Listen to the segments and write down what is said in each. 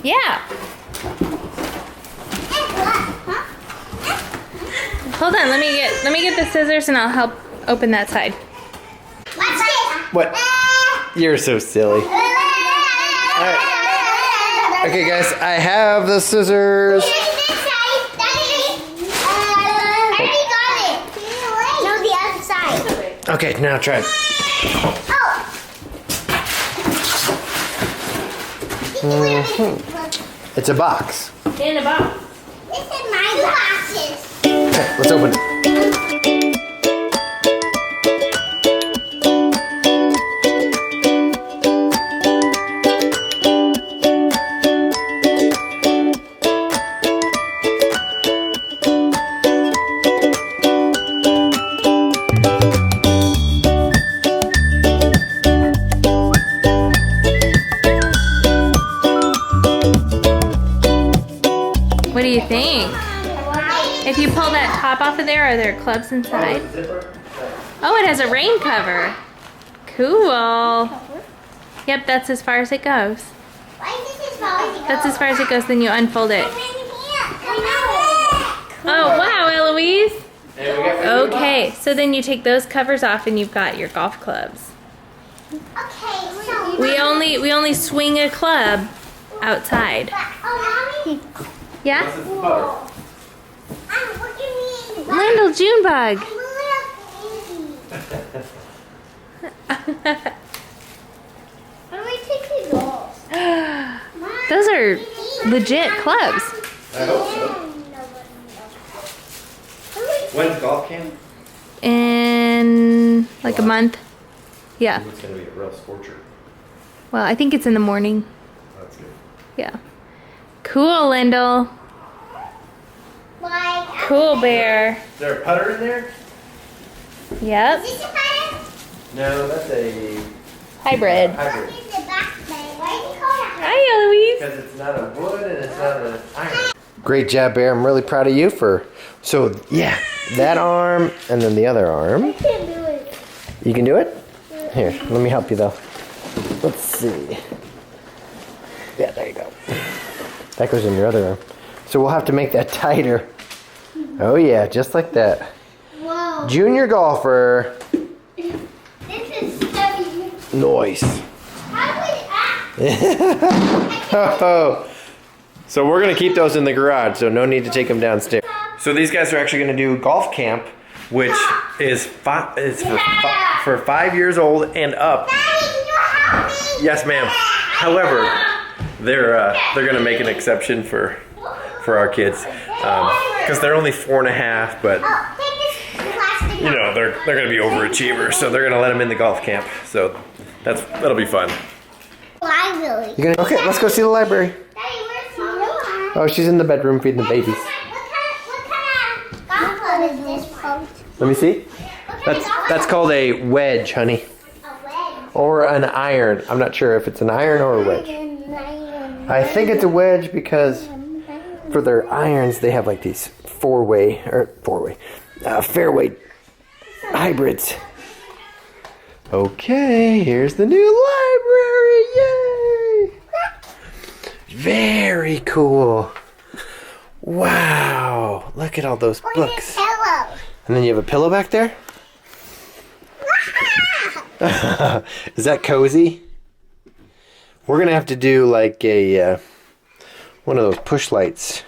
Yeah. Hold on, let me get the scissors and I'll help open that side. What? You're so silly. Alright. Okay guys, I have the scissors. Okay, now try it. It's a box. In a box. This is my boxes. Okay, let's open it. What do you think? If you pull that top off of there, are there clubs inside? Oh, it has a rain cover. Cool. Yep, that's as far as it goes. That's as far as it goes, then you unfold it. Oh, wow, Eloise. Okay, so then you take those covers off and you've got your golf clubs. We only swing a club outside. Yeah? Lyndle, Junebug. Those are legit clubs. I hope so. When's golf camp? In like a month. Yeah. It's going to be a real scorcher. Well, I think it's in the morning. That's good. Yeah. Cool, Lyndle. Cool, Bear. Is there a putter in there? Yep. No, that's a Hybrid. hybrid. Hi, Eloise. Because it's not a wood and it's not an iron. Great job, Bear. I'm really proud of you for... So, yeah, that arm and then the other arm. I can't do it. You can do it? Here, let me help you, though. Let's see. Yeah, there you go. That goes in your other arm. So we'll have to make that tighter. Oh, yeah, just like that. Whoa. Junior golfer. This is heavy. Nice. How would Oh. So we're going to keep those in the garage, so no need to take them downstairs. So these guys are actually going to do golf camp, which is for 5 years old and up. Yes, ma'am. However, they're going to make an exception for our kids because they're only 4.5, but you know they're going to be overachievers, so they're going to let them in the golf camp. So that'll be fun. library. Okay, let's go see the library. Daddy, where's Mama? Oh, she's in the bedroom feeding the babies. What kind of golf club is this one? Let me see. That's called a wedge, honey. A wedge. Or an iron. I'm not sure if it's an iron or a wedge. I think it's a wedge because for their irons they have like these fairway hybrids. Okay, here's the new library. Yay! Very cool. Wow, look at all those books. Hello. And then you have a pillow back there? Is that cozy? We're gonna have to do like a one of those push lights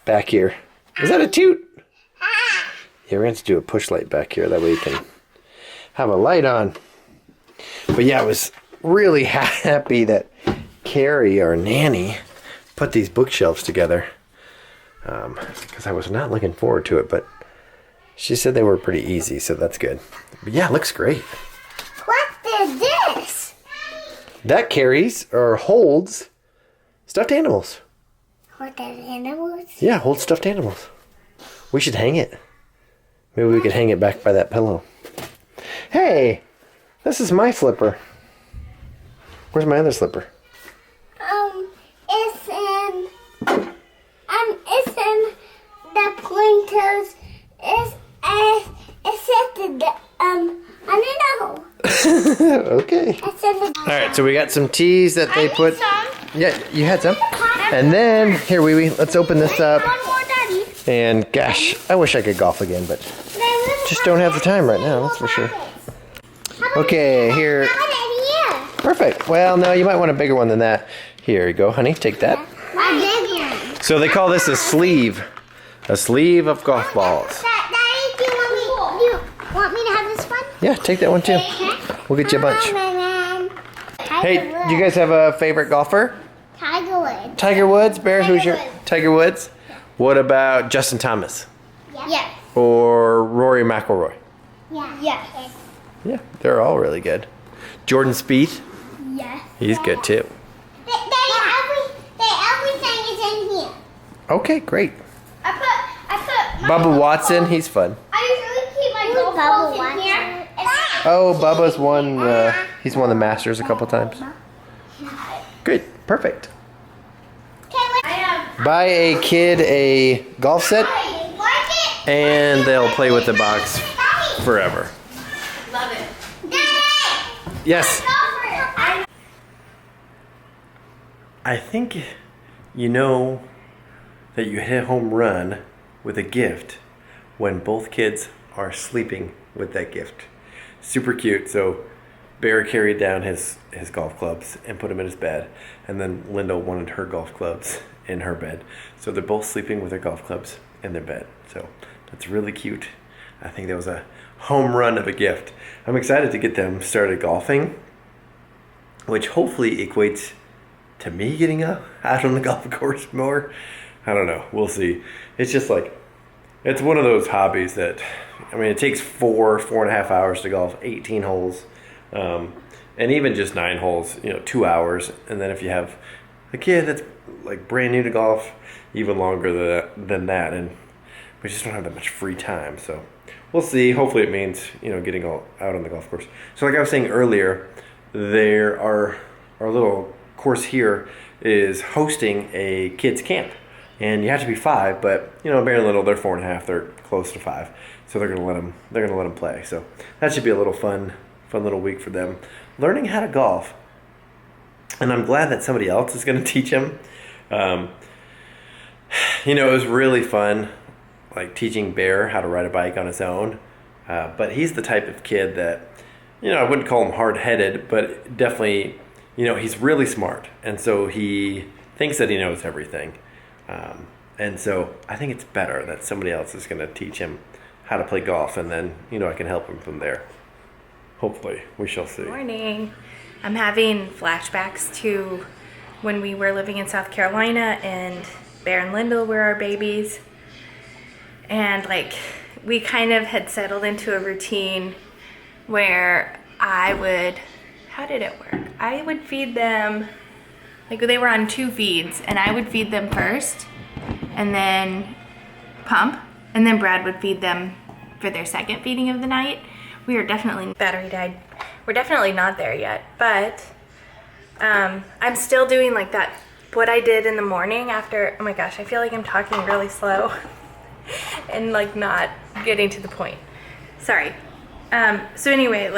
back here. Is that a toot? Yeah, we're gonna have to do a push light back here. That way you can have a light on. But yeah, I was really happy that Carrie, our nanny, put these bookshelves together. Because I was not looking forward to it, but she said they were pretty easy, so that's good. But yeah, it looks great. What is this? That carries or holds stuffed animals. What are animals? Yeah, holds stuffed animals. We should hang it. Maybe we could hang it back by that pillow. Hey, This is my slipper. Where's my other slipper? It's in the pointers. It's in the I don't know. Okay. It's in the. All right, so we got some teas that they put. Some. Yeah, you had some. And then here, wee, let's open this up. One more, Daddy. And gosh, I wish I could golf again, but just don't have the time right now. That's for sure. Okay, here. How about here? Perfect. Well, no, you might want a bigger one than that. Here you go, honey. Take that. A big one. So they call this a sleeve. A sleeve of golf balls. Daddy, do you want me to have this one? Yeah, take that one too. We'll get you a bunch. Hey, do you guys have a favorite golfer? Tiger Woods. Tiger Woods? Bear, who's your Woods. Tiger Woods? What about Justin Thomas? Yes. Or Rory McIlroy? Yes. Yeah, they're all really good. Jordan Spieth? Yes. He's good too. Everything is in here. Okay, great. I put Bubba Watson, he's fun. I usually keep my golf balls in here. Oh, Bubba's won, he's won the Masters a couple times. Great, perfect. Buy a kid a golf set and they'll play with the box forever. Love it. Daddy! Yes. I think you know that you hit a home run with a gift when both kids are sleeping with that gift. Super cute. So Bear carried down his golf clubs and put them in his bed, and then Linda wanted her golf clubs in her bed. So they're both sleeping with their golf clubs in their bed. So that's really cute. I think that was a home run of a gift. I'm excited to get them started golfing, which hopefully equates to me getting out on the golf course more. I don't know. We'll see. It's just like, it's one of those hobbies that, I mean, it takes 4.5 hours to golf 18 holes. And even just 9 holes, 2 hours. And then if you have a kid that's like brand new to golf, even longer than that. And we just don't have that much free time. So we'll see. Hopefully it means, getting all out on the golf course. So like I was saying earlier, our little course here is hosting a kids camp. And you have to be 5, but Berend Lyndle, they're 4.5, they're close to 5. So they're gonna let them play. So that should be a little fun little week for them, learning how to golf. And I'm glad that somebody else is gonna teach them. It was really fun, like teaching Bear how to ride a bike on his own. But he's the type of kid that, I wouldn't call him hard-headed, but definitely, he's really smart. And so he thinks that he knows everything. And so I think it's better that somebody else is going to teach him how to play golf, and then, I can help him from there. Hopefully, we shall see. Morning. I'm having flashbacks to when we were living in South Carolina and Berend Lyndle were our babies. And we kind of had settled into a routine where how did it work? I would feed them, they were on 2 feeds, and I would feed them first and then pump, and then Brad would feed them for their second feeding of the night. We are definitely, battery died. We're definitely not there yet, but I'm still doing that, what I did in the morning after, oh my gosh, I feel like I'm talking really slow and not getting to the point. Sorry. So anyway,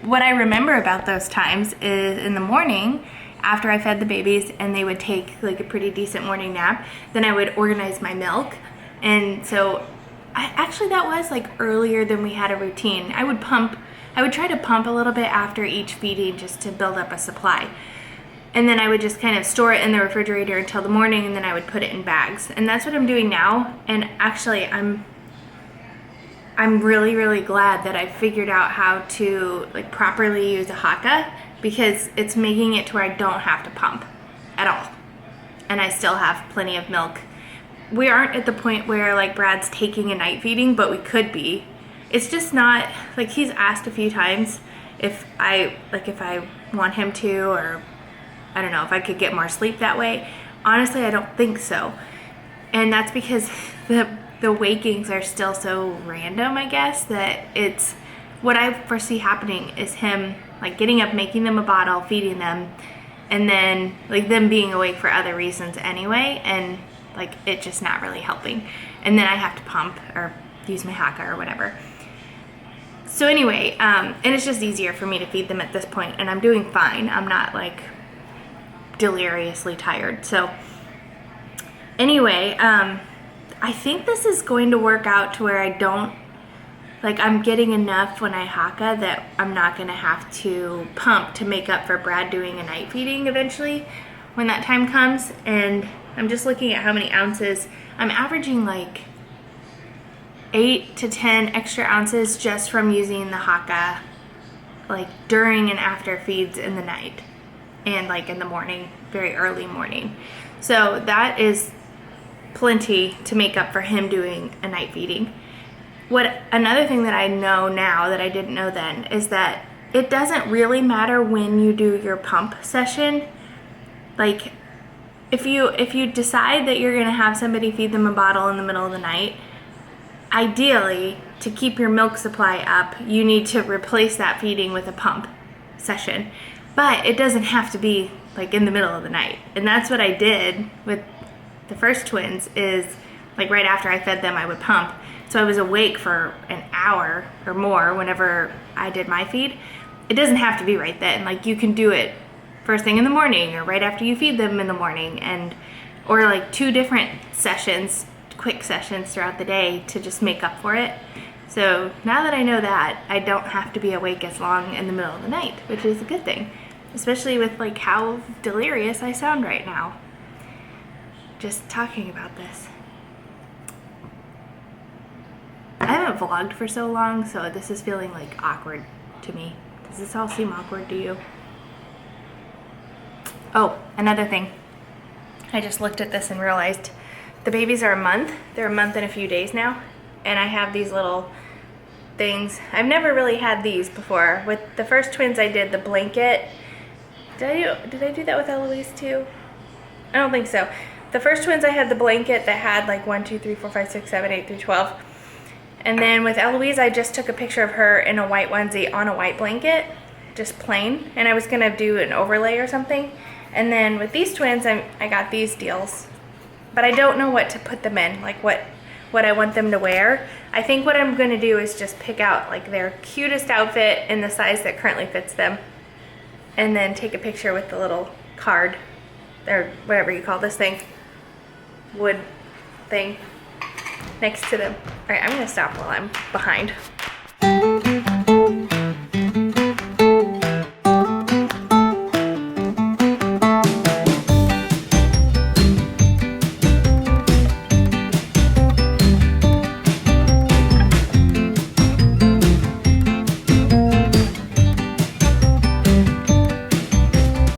what I remember about those times is in the morning, after I fed the babies and they would take a pretty decent morning nap, then I would organize my milk. And so actually that was earlier than we had a routine. I would try to pump a little bit after each feeding just to build up a supply. And then I would just kind of store it in the refrigerator until the morning, and then I would put it in bags. And that's what I'm doing now. And actually I'm really, really glad that I figured out how to properly use a haka, because it's making it to where I don't have to pump at all. And I still have plenty of milk. We aren't at the point where Brad's taking a night feeding, but we could be. It's just not, he's asked a few times if I want him to, or I don't know, if I could get more sleep that way. Honestly, I don't think so. And that's because the wakings are still so random, I guess, that what I foresee happening is him like getting up, making them a bottle, feeding them, and then like them being awake for other reasons anyway, and like it just not really helping. And then I have to pump or use my haka or whatever. So anyway, and it's just easier for me to feed them at this point, and I'm doing fine. I'm not like deliriously tired. So anyway, I think this is going to work out to where I don't, like I'm getting enough when I haka that I'm not gonna have to pump to make up for Brad doing a night feeding eventually when that time comes. And I'm just looking at how many ounces. I'm averaging like 8 to 10 extra ounces just from using the haka like during and after feeds in the night and like in the morning, very early morning. So that is plenty to make up for him doing a night feeding. Another thing that I know now that I didn't know then is that it doesn't really matter when you do your pump session. Like if you decide that you're gonna have somebody feed them a bottle in the middle of the night, ideally to keep your milk supply up, you need to replace that feeding with a pump session. But it doesn't have to be like in the middle of the night. And that's what I did with the first twins, is like right after I fed them I would pump. So I was awake for an hour or more whenever I did my feed. It doesn't have to be right then. Like you can do it first thing in the morning or right after you feed them in the morning, and or like 2 different sessions, quick sessions throughout the day to just make up for it. So now that I know that, I don't have to be awake as long in the middle of the night, which is a good thing, especially with like how delirious I sound right now just talking about this. I haven't vlogged for so long, so this is feeling like awkward to me. Does this all seem awkward to you? Oh, another thing. I just looked at this and realized the babies are a month. They're a month and a few days now. And I have these little things. I've never really had these before. With the first twins I did the blanket. Did I do that with Eloise too? I don't think so. The first twins I had the blanket that had like 1, 2, 3, 4, 5, 6, 7, 8 through 12. And then with Eloise, I just took a picture of her in a white onesie on a white blanket, just plain. And I was gonna do an overlay or something. And then with these twins, I got these deals. But I don't know what to put them in, like what I want them to wear. I think what I'm gonna do is just pick out like their cutest outfit in the size that currently fits them. And then take a picture with the little card, or whatever you call this thing, wood thing, next to them. All right, I'm gonna stop while I'm behind.